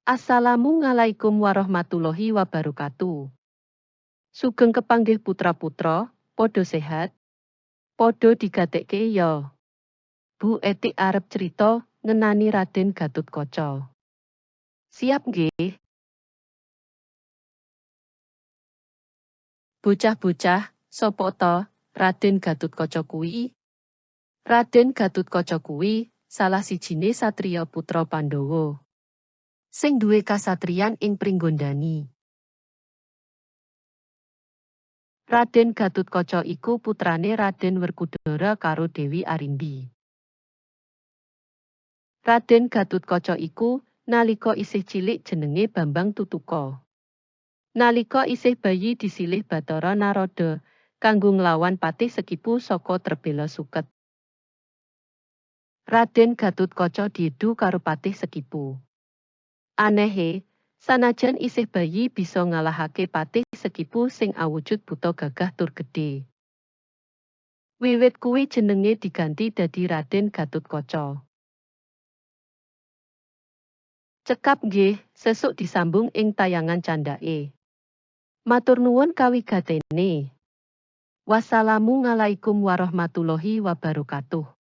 Assalamualaikum warahmatullahi wabarakatuh. Sugeng kepanggih putra-putra, podo sehat, podo digatekke ya. Bu Eti arep cerita ngenani Raden Gatotkaca. Siap nggih? Bocah-bocah, sapa ta Raden Gatotkaca kuwi? Raden Gatotkaca kuwi salah sijine satriya putra Pandhawa sing duwe kasatriyan ing Pringgondani. Raden Gatotkaca iku putrane Raden Werkudara karo Dewi Arimbi. Raden Gatotkaca iku nalika isih cilik jenenge Bambang Tutuka. Nalika isih bayi disilih Bathara Narada kanggo nglawan Patih Sekipu saka Trebela Suket. Raden Gatotkaca diedu karo Patih Sekipu. Anehe, sanajan isih bayi bisa ngalahake Patih Sekipu sing awujud buta gagah tur gedhe. Wiwit kuwi jenenge diganti dadi Raden Gatotkaca. Cekap nggih, sesuk disambung ing tayangan candhake. Matur nuwun kawigatene. Wassalamualaikum warahmatullahi wabarakatuh.